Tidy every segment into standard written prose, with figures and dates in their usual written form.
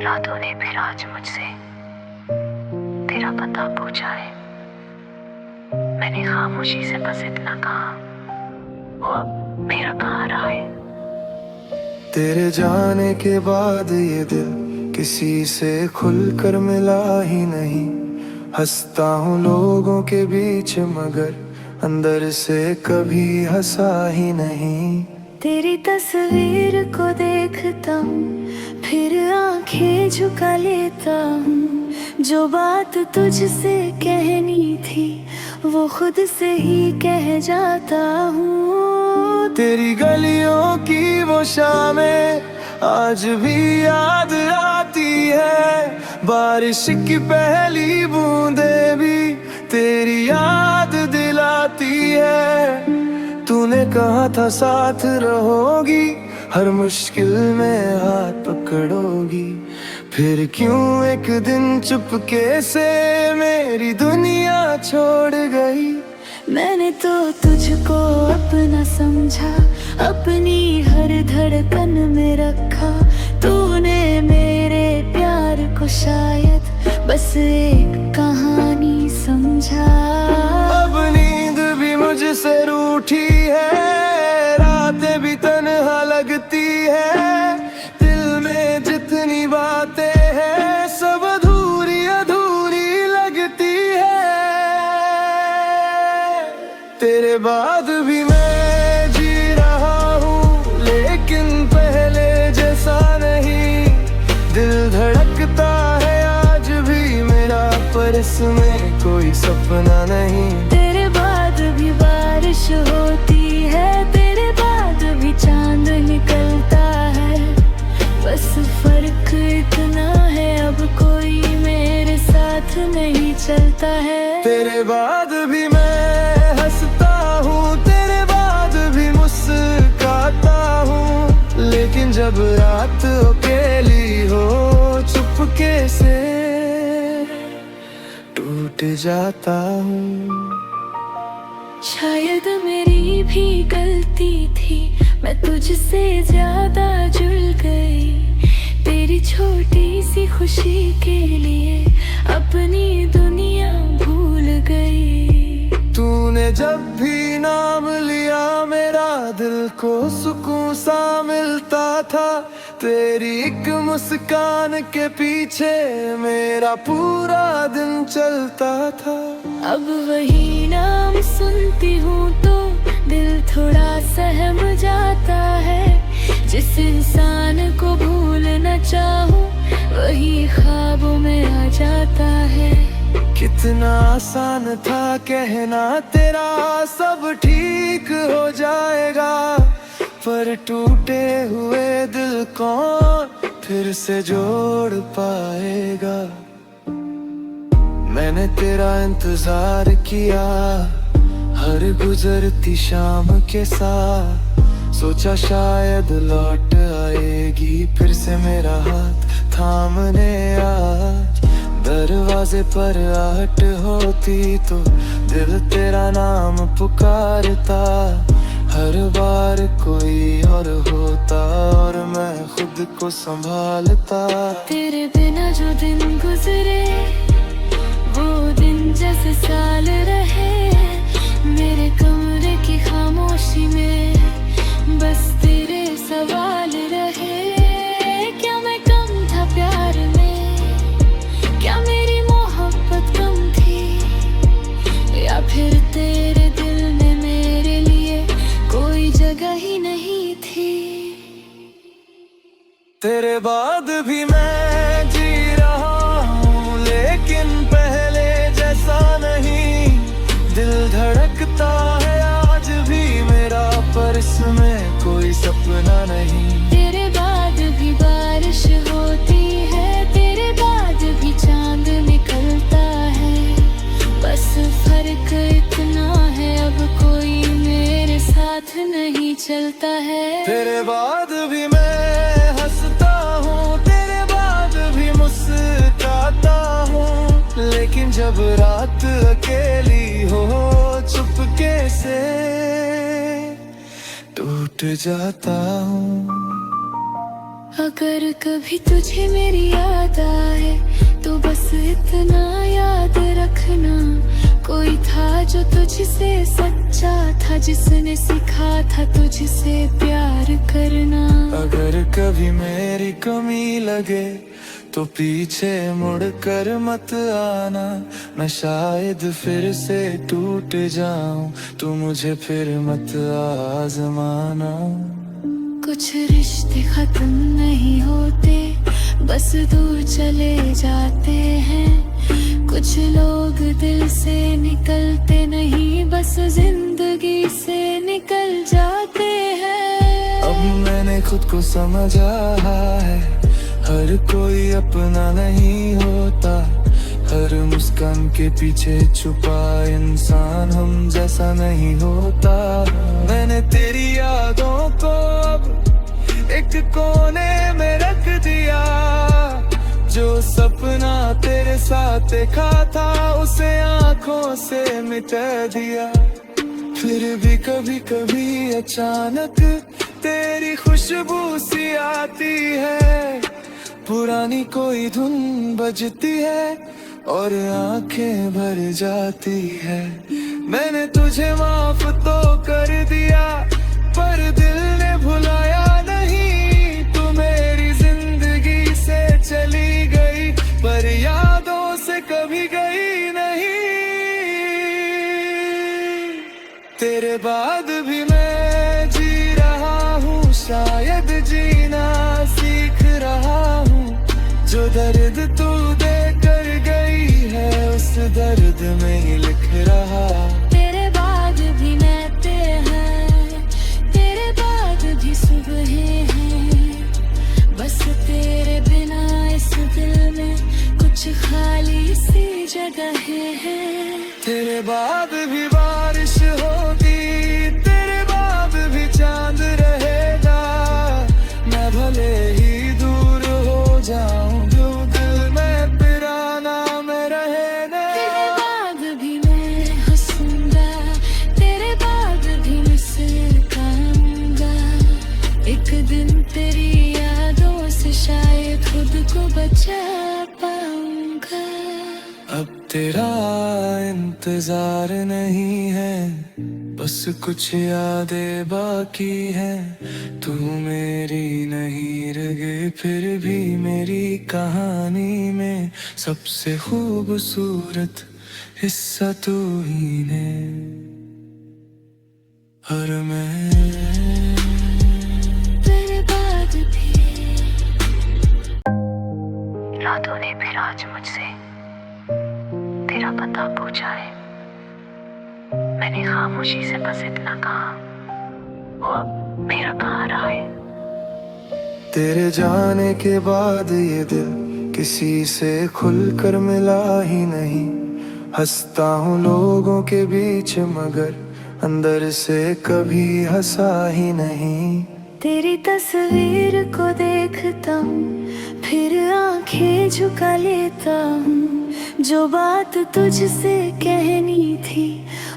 रातों ने फिर आज मुझसे तेरा पता पूछा है। मैंने खामोशी से बस इतना कहा, वो अब मेरा कहाँ रहा है। तेरे जाने के बाद ये दिल किसी से खुलकर मिला ही नहीं। हंसता हूँ लोगों के बीच मगर अंदर से कभी हंसा ही नहीं। तेरी तस्वीर को देखता हूँ फिर आंखें झुका लेता हूँ। जो बात तुझसे कहनी थी वो खुद से ही कह जाता हूँ। तेरी गलियों की वो शामें आज भी याद आती है। बारिश की पहली बूंदे भी तेरी याद दिलाती है। तूने कहा था साथ रहोगी, हर मुश्किल में हाथ पकड़ोगी। फिर क्यों एक दिन चुपके से मेरी दुनिया छोड़ गई। मैंने तो तुझको अपना समझा, अपनी हर धड़कन में रखा। तूने मेरे प्यार को शायद बस एक कहानी समझा। अब नींद भी मुझसे रूठी है, रातें भी तन्हा लगती है। दिल में जितनी बातें हैं सब अधूरी अधूरी लगती है। तेरे बाद भी मैं जी रहा हूँ लेकिन पहले जैसा नहीं। दिल धड़कता है आज भी मेरा, पर इसमें कोई सपना नहीं। तेरे बाद भी बारिश होती है, तेरे बाद भी चांद निकलता है। बस फर्क इतना है अब कोई मेरे साथ नहीं चलता है। तेरे बाद भी मैं हंसता हूँ, तेरे बाद भी मुस्कुराता हूँ। लेकिन जब रात अकेली हो चुपके से टूट जाता हूँ। शायद मेरी भी गलती थी, मैं तुझसे ज्यादा जुड़ गई। तेरी छोटी सी खुशी के लिए अपनी दुनिया भूल गई। तूने जब भी नाम लिया मेरा दिल को सुकून सा मिलता था। तेरी एक मुस्कान के पीछे मेरा पूरा दिन चलता था। अब वही नाम सुनती हूँ तो दिल थोड़ा सहम जाता है। जिस इंसान को भूलना चाहूँ वही ख्वाबों में आ जाता है। कितना आसान था कहना तेरा सब ठीक हो जाएगा, पर टूटे हुए दिल कौन फिर से जोड़ पाएगा। मैंने तेरा इंतजार किया हर गुजरती शाम के साथ। सोचा शायद लौट आएगी फिर से मेरा हाथ थामने आज। दरवाजे पर आहट होती तो दिल तेरा नाम पुकारता। हर बार कोई और होता और मैं खुद को संभालता। तेरे बिना जो दिन गुजरे वो दिन जैसे साल रहे। मेरे कमरे की खामोशी में बस तेरे सवाल रहे। क्या मैं कम था प्यार में, क्या मेरी मोहब्बत कम थी, या फिर तेरे दिल में मेरे लिए कोई जगह ही नहीं थी। तेरे बाद भी मैं जी रहा हूँ लेकिन पहले जैसा नहीं। दिल धड़कता है आज भी मेरा, पर इसमें कोई सपना नहीं। तेरे बाद भी बारिश होती है, तेरे बाद भी चांद निकलता है। बस फर्क इतना है अब कोई मेरे साथ नहीं चलता है। तेरे बाद भी मैं हंसता हूँ, तेरे बाद भी मुस्कुराता हूँ। लेकिन जब रात अकेली हो चुपके से टूट जाता हूँ। अगर कभी तुझे मेरी याद आए तो बस इतना याद रखना, कोई था जो तुझसे सच्चा था, जिसने सिखा था तुझसे प्यार करना। अगर कभी मेरी कमी लगे तो पीछे मुड़कर मत आना, मैं शायद फिर से टूट जाऊं, तू मुझे फिर मत आजमाना। कुछ रिश्ते खत्म नहीं होते, बस दूर चले जाते हैं। कुछ लोग दिल से निकलते नहीं, बस जिंदगी से निकल जाते हैं। अब मैंने खुद को समझा है, हर कोई अपना नहीं होता, हर मुस्कान के पीछे छुपा इंसान हम जैसा नहीं होता। मैंने तेरी यादों को अब एक कोने में रख दिया, जो सपना तेरे साथ देखा था उसे आंखों से मिटा दिया। फिर भी कभी कभी अचानक तेरी खुशबू सी आती है, पुरानी कोई धुन बजती है और आंखें भर जाती है। मैंने तुझे माफ तो कर दिया पर दिल ने भुलाया नहीं, तू मेरी जिंदगी से चली गई पर यादों से कभी गई नहीं। तेरे बाद भी मैं जी रहा हूँ, शायद जीना सीख रहा हूँ, जो दर्द तू दे कर गई है उस दर्द में ही लिख रहा। तेरे बाद भी नाते हैं, तेरे बाद भी सुबह हैं, बस तेरे बिना इस दिल में कुछ खाली सी जगह है। तेरे बाद भी बारिश होगी, तेरे बाद भी चांद रहेगा, मैं भले ही दूर हो जाऊं, जो दिल में पिराना में रहेगा। तेरे बाद भी मैं हंसूंगा, तेरे बाद भी मुस्कुराऊंगा, एक दिन तेरी यादों से शायद खुद को बचा पाऊंगा। अब तेरा इंतजार नहीं है, बस कुछ यादें बाकी हैं, तू मेरी नहीं रहे फिर भी मेरी कहानी में सबसे खूबसूरत हिस्सा तू ही है। और मैं तेरे बाद भी रातों ने फिर आज मुझसे तेरा पता पूछा है, मैंने खामोशी से बस इतना कहा, वो अब मेरा कहाँ रहा है। तेरे जाने के बाद ये दिल किसी से खुलकर मिला ही नहीं, हंसता हूँ लोगों के बीच मगर अंदर से कभी हंसा ही नहीं। तेरी तस्वीर को देखता हूँ फिर आंखें झुका लेता हूँ, जो बात तुझसे कहनी थी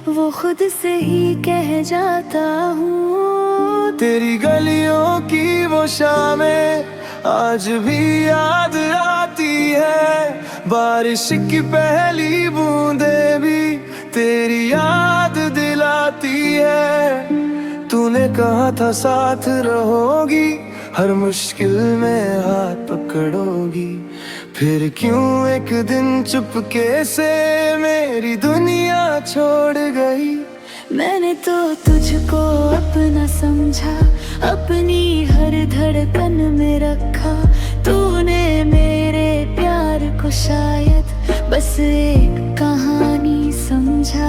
वो खुद से ही कह जाता हूँ। तेरी गलियों की वो शामें आज भी याद आती है, बारिश की पहली बूंदें भी तेरी याद दिलाती है। तूने कहा था साथ रहोगी, हर मुश्किल में हाथ पकड़ोगी, फिर क्यों एक दिन चुपके से मेरी दुनिया छोड़ गई। मैंने तो तुझको अपना समझा, अपनी हर धड़कन में रखा, तूने मेरे प्यार को शायद बस एक कहानी समझा।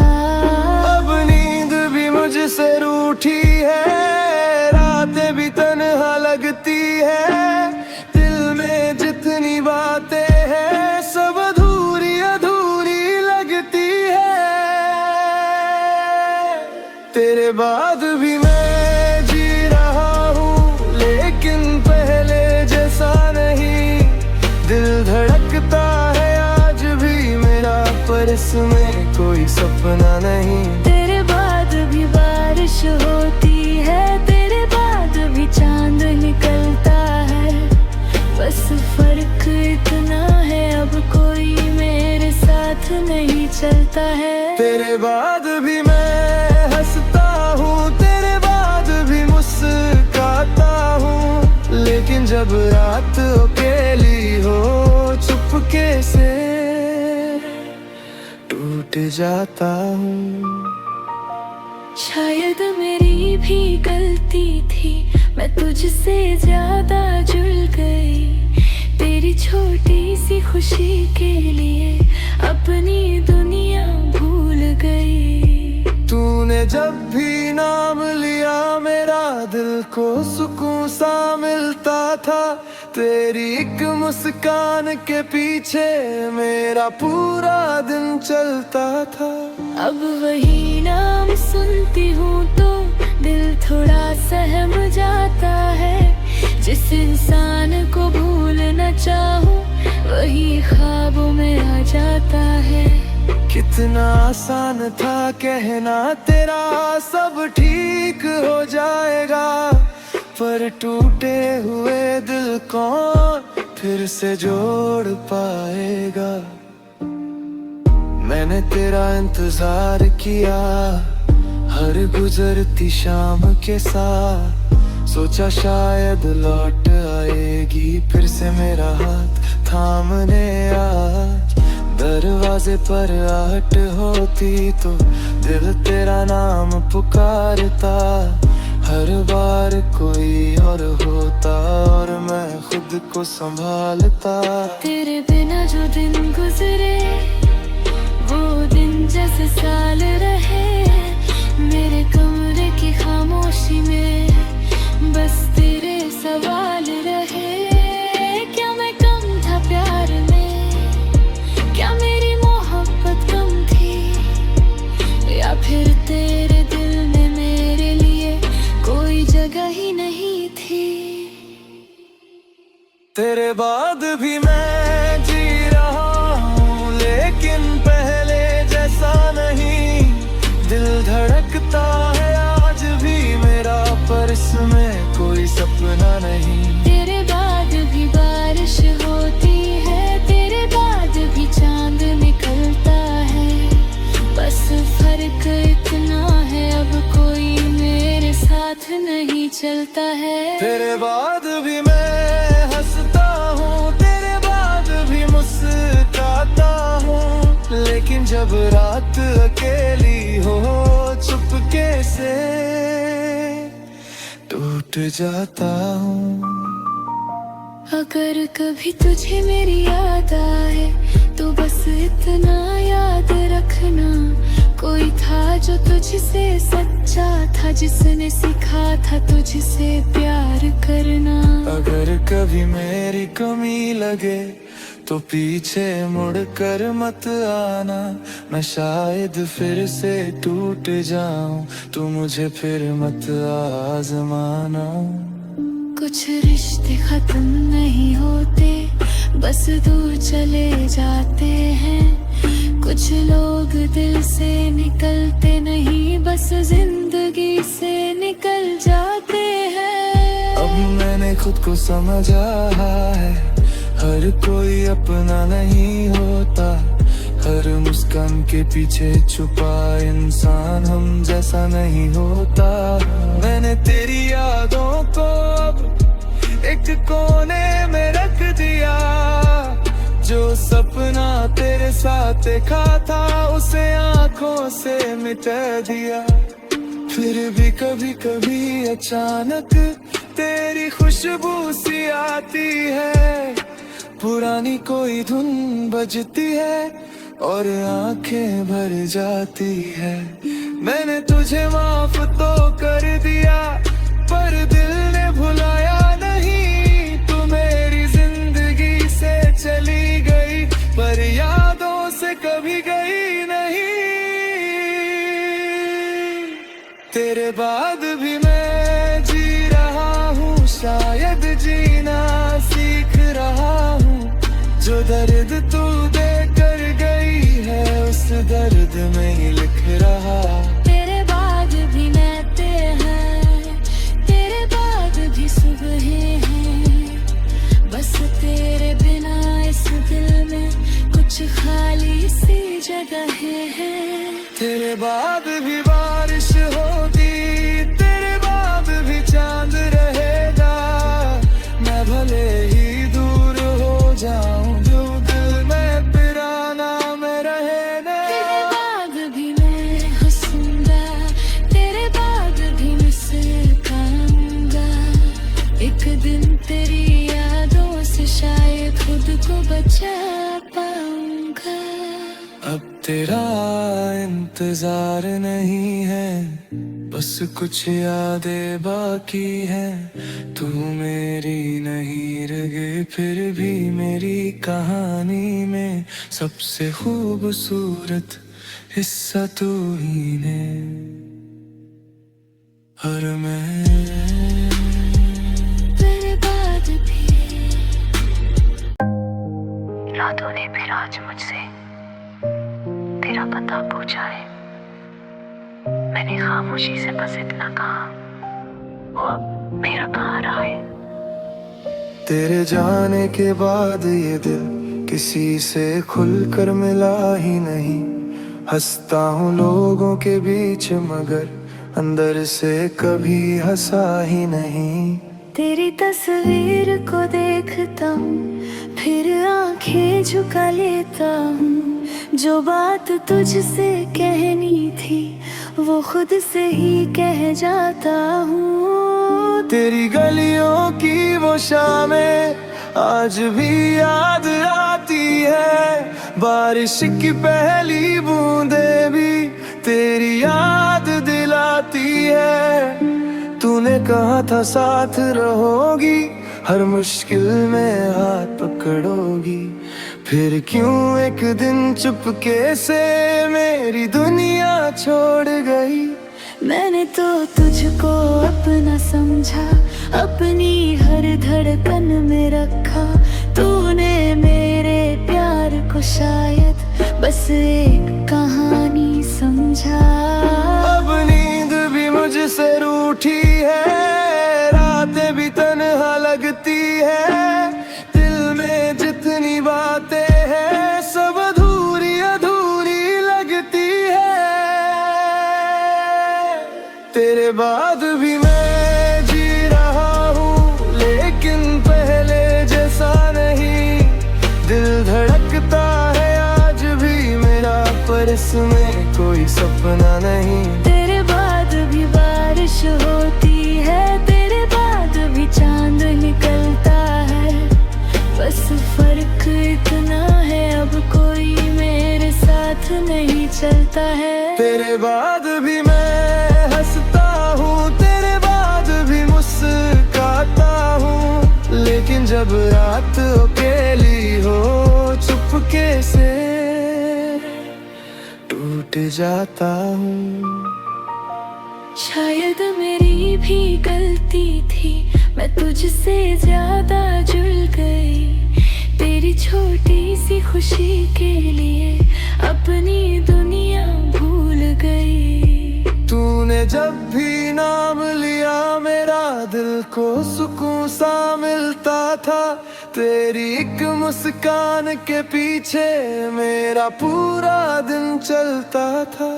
अब नींद भी मुझसे रूठी है, रातें भी तन्हा लगती है, दिल में जितनी बातें हैं सब अधूरी अधूरी लगती है। तेरे बाद भी मैं जी रहा हूँ लेकिन पहले जैसा नहीं, दिल धड़कता है आज भी मेरा पर इसमें कोई सपना नहीं। तेरे बाद भी बारिश होती है, तेरे बाद भी चांद निकलता है, फर्क इतना है अब कोई मेरे साथ नहीं चलता है। तेरे बाद भी मैं हंसता हूँ, तेरे बाद भी मुस्कुराता हूँ, लेकिन जब रात अकेली हो चुपके से टूट जाता हूँ। शायद मेरी भी गलती थी, मैं तुझसे ज्यादा जुड़ गई, तेरी छोटी सी खुशी के लिए अपनी दुनिया भूल गई। तूने जब भी नाम लिया मेरा दिल को सुकून सा मिलता था, तेरी एक मुस्कान के पीछे मेरा पूरा दिन चलता था। अब वही नाम सुनती हूँ तो दिल थोड़ा सहम जाता है, जिस इंसान को भूलना चाहूँ वही ख्वाबों में आ जाता है। कितना आसान था कहना तेरा सब ठीक हो जाएगा, पर टूटे हुए दिल कौन फिर से जोड़ पाएगा। मैंने तेरा इंतजार किया हर गुजरती शाम के साथ, सोचा शायद लौट आएगी फिर से मेरा हाथ थामने आज। दरवाजे पर आहट होती तो दिल तेरा नाम पुकारता, हर बार कोई और होता और मैं खुद को संभालता। तेरे बिना जो दिन गुजरे वो दिन जैसे साल रहे, मेरे कमरे की खामोशी में बस तेरे सवाल रहे। क्या मैं कम था प्यार में, क्या मेरी मोहब्बत कम थी, या फिर तेरे दिल में मेरे लिए कोई जगह ही नहीं थी। तेरे बाद भी मैं जी रहा हूँ, लेकिन पहले जैसा नहीं। दिल धड़कता है आज भी मेरा, पर इसमें कोई सपना नहीं। तेरे बाद भी बारिश होती है, तेरे बाद भी चांद निकलता है, बस फर्क इतना है अब कोई मेरे साथ नहीं चलता है। तेरे बाद भी मैं हंसता हूँ, तेरे बाद भी मुस्कुराता हूँ, लेकिन जब रात अकेली हो चुपके से टूट जाता हूँ। अगर कभी तुझे मेरी याद आए तो बस इतना याद रखना, कोई था जो तुझसे सच्चा था, जिसने सिखा था तुझसे प्यार करना। अगर कभी मेरी कमी लगे तो पीछे मुड़कर मत आना, मैं शायद फिर से टूट जाऊं, तू मुझे फिर मत आजमाना। कुछ रिश्ते खत्म नहीं होते, बस दूर चले जाते हैं, कुछ लोग दिल से निकलते नहीं, बस जिंदगी से निकल जाते हैं। अब मैंने खुद को समझा है, हर कोई अपना नहीं होता, हर मुस्कान के पीछे छुपा इंसान हम जैसा नहीं होता। मैंने तेरी यादों को अब एक कोने में रख दिया, जो सपना तेरे साथ देखा था उसे आंखों से मिटा दिया। फिर भी कभी कभी अचानक तेरी खुशबू सी आती है, पुरानी कोई धुन बजती है और आंखें भर जाती है। मैंने तुझे माफ तो कर दिया पर दिल ने भुलाया नहीं, तू मेरी जिंदगी से चली गई पर यादों से कभी गई नहीं। तेरे बाद भी मैं जी रहा हूँ, शायद जीना सीख रहा हूँ, जो दर्द तू दे कर गई है उस दर्द में ही लिख रहा। तेरे बाद भी नाते हैं, तेरे बाद भी सुबह हैं, बस तेरे कुछ खाली सी जगह है। तेरे बाद भी बारिश होती, तेरे बाद भी चांद रहेगा। मैं भले ही दूर हो जाऊं, जो दिल में पिराना में रहेगा। तेरे बाद भी मैं हंसूंगा, तेरे बाद भी मुस्कुराऊंगा। एक दिन तेरी यादों से शायद खुद को बचा पाऊंगा। अब तेरा इंतजार नहीं है, बस कुछ यादें बाकी हैं। तू मेरी नहीं रहे फिर भी मेरी कहानी में सबसे खूबसूरत हिस्सा तू ही है। और मैं तेरे बाद भी रातों ने फिर आज मुझसे तेरा पता पूछा है। मैंने खामोशी से बस इतना कहा, वो अब मेरा कहाँ रहा है। तेरे जाने के बाद ये दिल किसी से खुलकर मिला ही नहीं। हंसता हूँ लोगों के बीच मगर अंदर से कभी हंसा ही नहीं। तेरी तस्वीर को देखता हूँ फिर आंखें झुका लेता हूँ। जो बात तुझसे कहनी थी वो खुद से ही कह जाता हूँ। तेरी गलियों की वो शामें आज भी याद आती है। बारिश की पहली बूंदें भी तेरी याद दिलाती है। तूने कहा था साथ रहोगी, हर मुश्किल में हाथ पकड़ोगी। फिर क्यों एक दिन चुपके से मेरी दुनिया छोड़ गई। मैंने तो तुझको अपना समझा, अपनी हर धड़कन में रखा। तूने मेरे प्यार को शायद बस एक कहानी समझा। अब नींद भी मुझसे रूठी है, रातें भी तन्हा लगती है। दिल में जितनी बातें हैं सब अधूरी अधूरी लगती है। तेरे बाद भी मैं जी रहा हूँ लेकिन पहले जैसा नहीं। दिल धड़कता है आज भी मेरा, पर इसमें कोई सपना नहीं। तेरे बाद भी बारिश होती है, तेरे बाद भी चांद निकलता है। बस फर्क इतना है अब कोई मेरे साथ नहीं चलता है। तेरे बाद भी मैं हंसता हूँ, तेरे बाद भी मुस्कुराता हूँ। लेकिन जब रात अकेली हो चुपके से टूट जाता हूँ। शायद मेरी भी गलती थी, मैं तुझसे ज्यादा जुड़ गई। तेरी छोटी सी खुशी के लिए अपनी दुनिया भूल गई। तूने जब भी नाम लिया मेरा दिल को सुकून सा मिलता था। तेरी एक मुस्कान के पीछे मेरा पूरा दिन चलता था।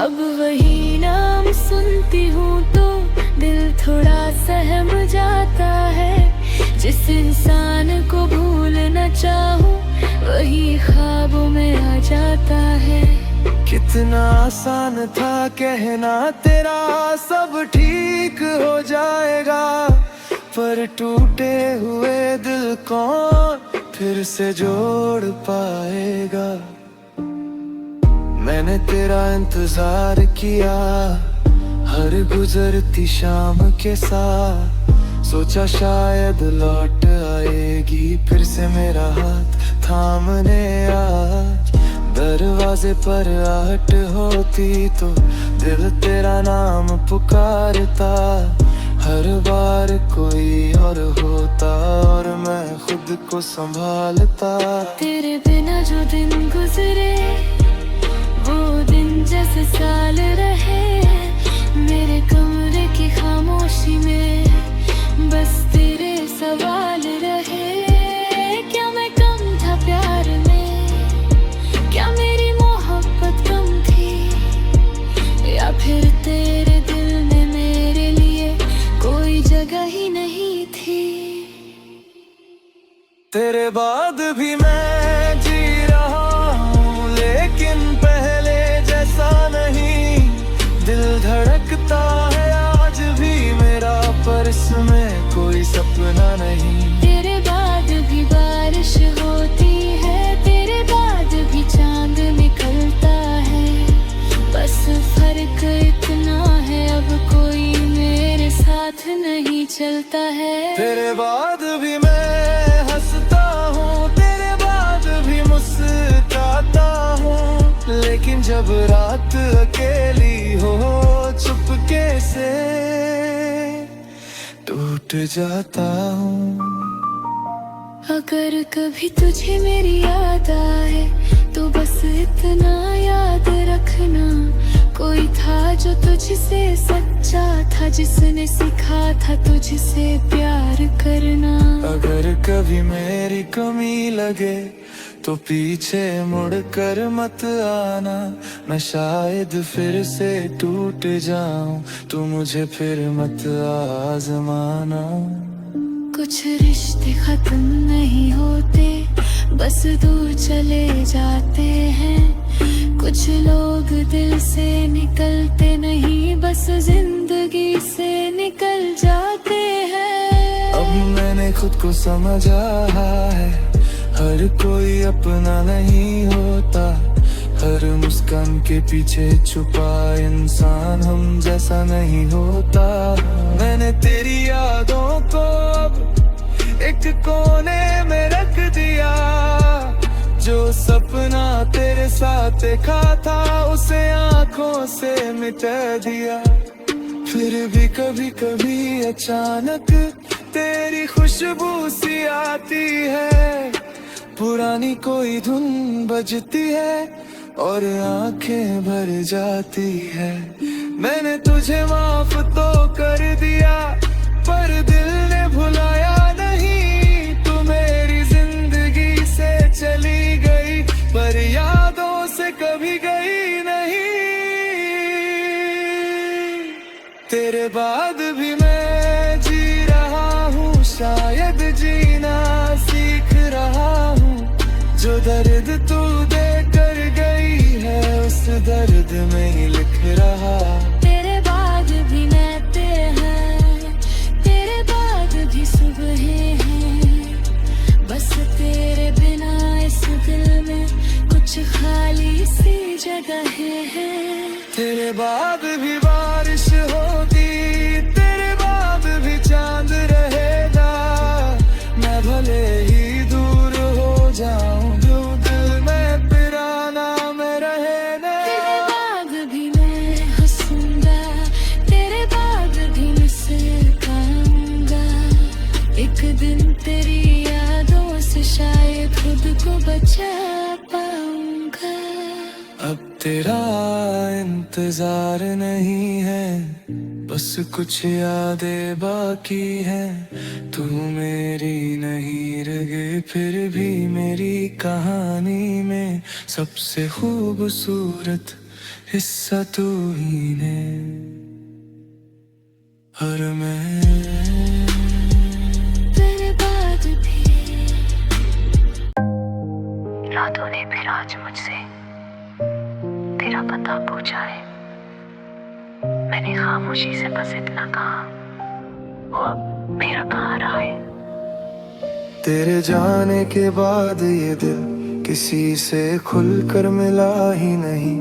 अब वही नाम सुनती हूँ तो दिल थोड़ा सहम जाता है। जिस इंसान को भूलना चाहूँ वही ख्वाबों में आ जाता है। कितना आसान था कहना तेरा सब ठीक हो जाएगा, पर टूटे हुए दिल कौन फिर से जोड़ पाएगा। मैंने तेरा इंतजार किया हर गुजरती शाम के साथ। सोचा शायद लौट आएगी फिर से मेरा हाथ थामने आज। दरवाजे पर आहट होती तो दिल तेरा नाम पुकारता। हर बार कोई और होता और मैं खुद को संभालता। तेरे बिना जो दिन गुजरे वो दिन जैसे साल रहे। मेरे कमरे की खामोशी में बस तेरे सवाल रहे। क्या मैं कम था प्यार में, तेरे बाद भी मैं जी रहा हूँ, लेकिन पहले जैसा नहीं। दिल धड़कता है आज भी मेरा, पर इसमें कोई सपना नहीं। तेरे बाद भी बारिश होती है, तेरे बाद भी चांद निकलता है। बस फर्क इतना है, अब कोई मेरे साथ नहीं चलता है। तेरे बाद भी मैं हंसता हूँ, तेरे बाद भी मुस्कुराता हूँ, लेकिन जब रात अकेली हो चुपके से टूट जाता हूँ। अगर कभी तुझे मेरी याद आए तो बस इतना याद रखना, कोई था जो तुझसे सच्चा था, जिसने सिखा था तुझसे प्यार करना। अगर कभी मेरी कमी लगे तो पीछे मुड़कर मत आना, मैं शायद फिर से टूट जाऊं, तू मुझे फिर मत आजमाना। कुछ रिश्ते खत्म नहीं होते, बस दूर चले जाते हैं। कुछ लोग दिल से निकलते नहीं, बस जिंदगी से निकल जाते हैं। अब मैंने खुद को समझा है, हर कोई अपना नहीं होता, हर मुस्कान के पीछे छुपा इंसान हम जैसा नहीं होता। मैंने तेरी यादों को अब एक कोने में रख दिया, जो सपना तेरे साथ देखा था उसे आंखों से मिटा दिया। फिर भी कभी कभी अचानक तेरी खुशबू सी आती है, पुरानी कोई धुन बजती है और आंखें भर जाती है। मैंने तुझे माफ तो कर दिया, पर दिल ने भुलाया नहीं। तू मेरी जिंदगी से चली गई, पर यादों से कभी गई नहीं। तेरे बाद भी मैं जी रहा हूँ, शायद जीना सीख रहा हूँ। जो दर्द तू दे कर गई है, उस दर्द में ही लिख रहा। तेरे बाद भी नाते हैं, तेरे बाद भी सुबह हैं, बस तेरे बिना इस दिल में कुछ खाली सी जगह है। तेरे बाद भी बारिश होगी, तेरे बाद भी चांद रहेगा, मैं भले ही दूर हो जाऊं, जो दिल में पिराना में रहेगा। तेरे बाद भी मैं हंसूंगा, तेरे बाद भी मुस्कुराऊंगा, एक दिन तेरी यादों से शायद खुद को बचा पाऊंगा। अब तेरा इंतजार नहीं है, बस कुछ यादें बाकी हैं। तू मेरी नहीं रहे फिर भी मेरी कहानी में, सबसे खूबसूरत हिस्सा तू ही है। हर मैं तेरे बाद भी रातों ने फिर आज मुझसे तेरा पता पूछा है, मैंने खामोशी से बस इतना कहा, वो अब मेरा कहाँ रहा है। तेरे जाने के बाद ये दिल किसी से खुलकर मिला ही नहीं।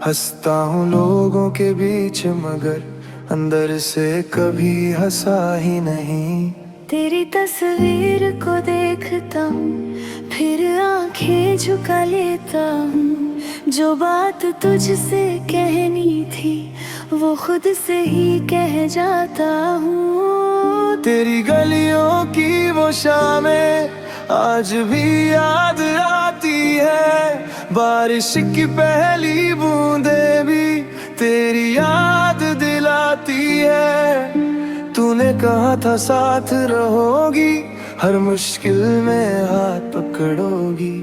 हंसता हूँ लोगों के बीच मगर अंदर से कभी हंसा ही नहीं। तेरी तस्वीर को देखता हूँ, फिर आंखें झुका लेता हूँ। जो बात तुझसे कहनी थी वो खुद से ही कह जाता हूँ। तेरी गलियों की वो शामें आज भी याद आती है, बारिश की पहली बूंदें भी तेरी याद दिलाती है। तूने कहा था साथ रहोगी, हर मुश्किल में हाथ पकड़ोगी,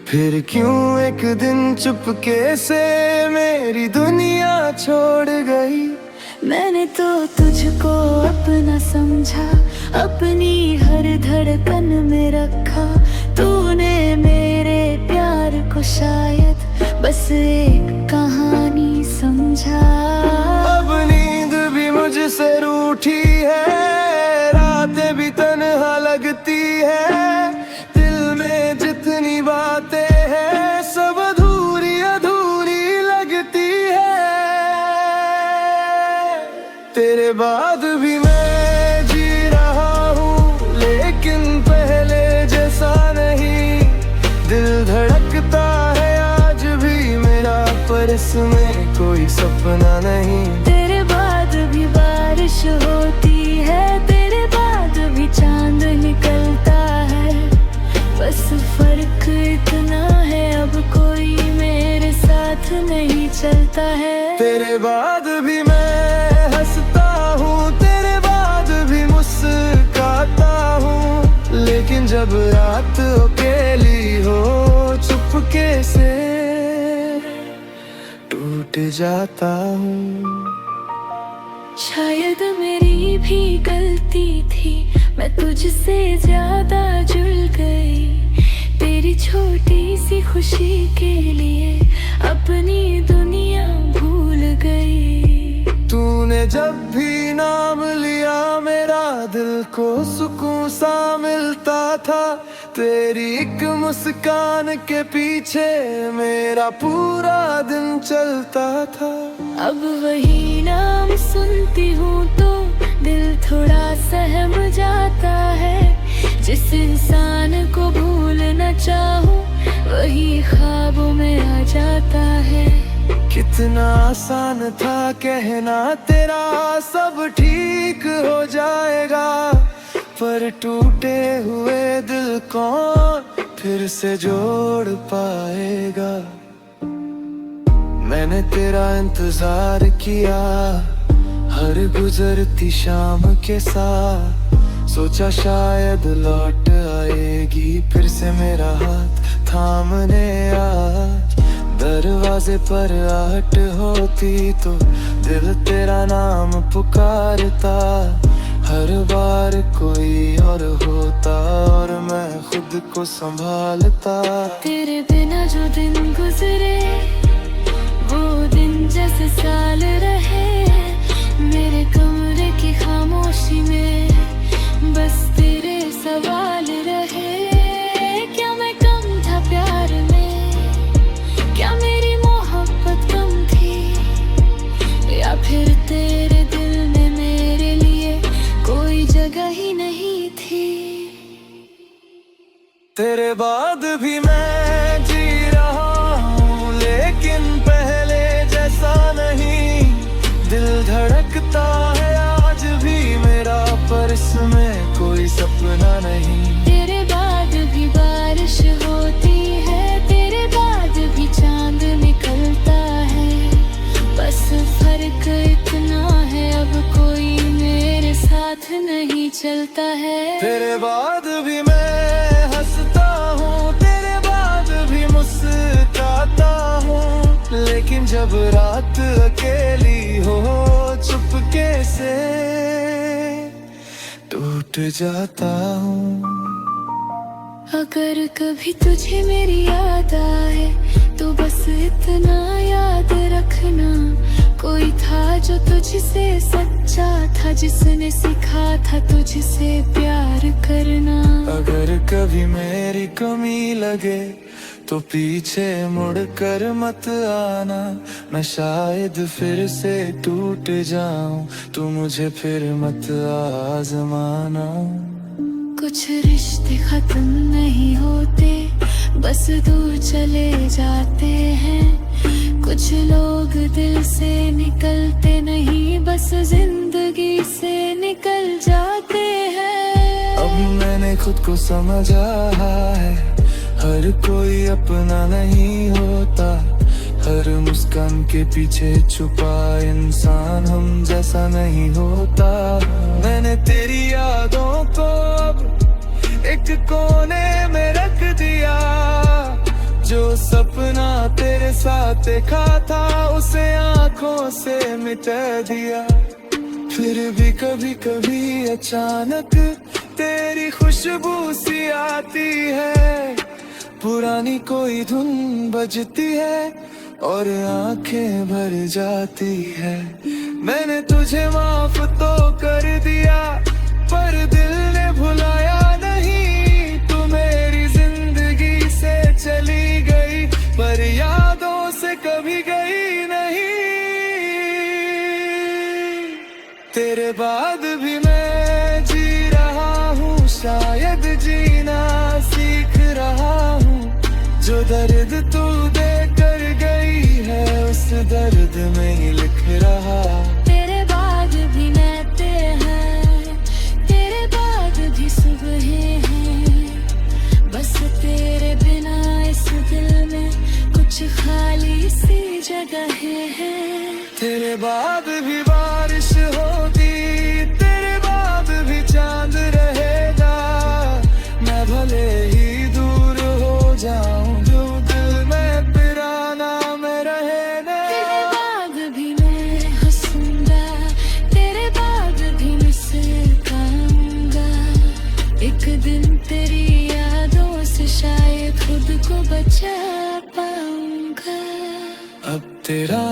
फिर क्यों एक दिन चुपके से मेरी दुनिया छोड़ गई। मैंने तो तुझको अपना समझा, अपनी हर धड़कन में रखा तूने मेरे प्यार को, शायद बस एक कहानी समझा। अब नींद भी मुझसे रूठी है, रातें भी तन्हा लगती है, दिल में जितनी बातें हैं सब अधूरी अधूरी लगती है। तेरे बाद भी मैं जी रहा हूँ, लेकिन पहले जैसा नहीं। दिल धड़कता है आज भी मेरा, पर इसमें कोई सपना नहीं। तेरे बाद भी बारिश होती है, तेरे बाद भी चांद निकलता है, बस फर्क इतना है अब कोई मेरे साथ नहीं चलता है। तेरे बाद भी मैं हंसता हूँ, तेरे बाद भी मुस्कुराता हूँ, लेकिन जब रात अकेली हो चुपके से टूट जाता हूँ। शायद मेरी भी गलती थी, मैं तुझसे ज्यादा जुड़ गई, तेरी छोटी सी खुशी के लिए अपनी दुनिया भूल गई। तूने जब भी नाम लिया मेरा दिल को सुकून सा मिलता था, तेरी एक मुस्कान के पीछे मेरा पूरा दिन चलता था। अब वही नाम सुनती हूँ तो दिल थोड़ा सहम जाता है, जिस इंसान को भूलना चाहूँ वही ख्वाबों में आ जाता है। कितना आसान था कहना तेरा सब ठीक हो जाएगा, पर टूटे हुए दिल कौन फिर से जोड़ पाएगा। मैंने तेरा इंतजार किया हर गुजरती शाम के साथ, सोचा शायद लौट आएगी फिर से मेरा हाथ थामने आज। दरवाजे पर आहट होती तो दिल तेरा नाम पुकारता, हर बार कोई और होता और मैं खुद को संभालता। तेरे बिना जो दिन गुजरे वो दिन जैसे साल रहे, मेरे कमरे की खामोशी में बस तेरे सवाल रहे। क्या मैं कम था प्यार में, क्या मेरी मोहब्बत कम थी, या फिर तेरे दिल में मेरे लिए कोई जगह ही नहीं थी। तेरे बाद भी मैं जी रहा हूँ, लेकिन पहले जैसा नहीं। दिल धड़कता है आज भी मेरा, पर इसमें कोई सपना नहीं। तेरे बाद भी बारिश होती है, तेरे बाद भी चांद निकलता है, बस फर्क इतना है अब कोई मेरे साथ नहीं चलता है। तेरे बाद भी मैं हंसता हूँ, तेरे बाद भी मुस्कुराता हूँ, लेकिन जब रात अकेली हो चुपके से टूट जाता हूँ। अगर कभी तुझे मेरी याद आए तो बस इतना याद रखना, कोई था जो तुझसे सच्चा था, जिसने सिखा था तुझसे प्यार करना। अगर कभी मेरी कमी लगे तो पीछे मुड़कर मत आना, मैं शायद फिर से टूट जाऊं, तू मुझे फिर मत आजमाना। कुछ रिश्ते खत्म नहीं होते, बस दूर चले जाते हैं, कुछ लोग दिल से निकलते नहीं, बस जिंदगी से निकल जाते हैं। अब मैंने खुद को समझा है, हर कोई अपना नहीं होता, हर मुस्कान के पीछे छुपा इंसान हम जैसा नहीं होता। मैंने तेरी यादों को अब एक कोने में रख दिया, जो सपना तेरे साथ देखा था उसे आंखों से मिटा दिया। फिर भी कभी कभी अचानक तेरी खुशबू सी आती है, पुरानी कोई धुन बजती है और आंखें भर जाती है। मैंने तुझे माफ तो कर दिया पर दिल ने भुलाया नहीं, तू मेरी जिंदगी से चली गई पर यादों से कभी गई नहीं। तेरे बाद भी मैं जी रहा हूँ, शायद जीना सीख रहा हूँ, जो दर्द तू दे कर गई है उस दर्द में ही लिख रहा। तेरे बाद भी नाते हैं, तेरे बाद भी सुबह हैं, बस तेरे बिना इस दिल में कुछ खाली सी जगह है। तेरे बाद भी बारिश होगी, तेरे बाद भी चांद रहेगा, मैं भले ही दूर हो जाऊं जो दिल में पिराना में रहेगा। तेरे बाद भी मैं हंसूंगा, तेरे बाद भी मुस्कुराऊंगा, एक दिन तेरी यादों से शायद खुद को बचा पाऊंगा। अब तेरा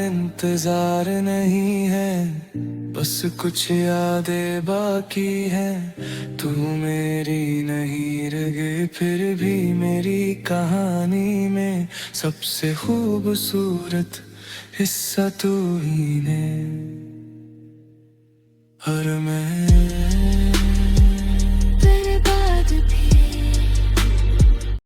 इंतजार नहीं है, बस कुछ यादें बाकी हैं, तू मेरी नहीं रहे फिर भी मेरी कहानी में सबसे खूबसूरत हिस्सा तू ही है। और मैं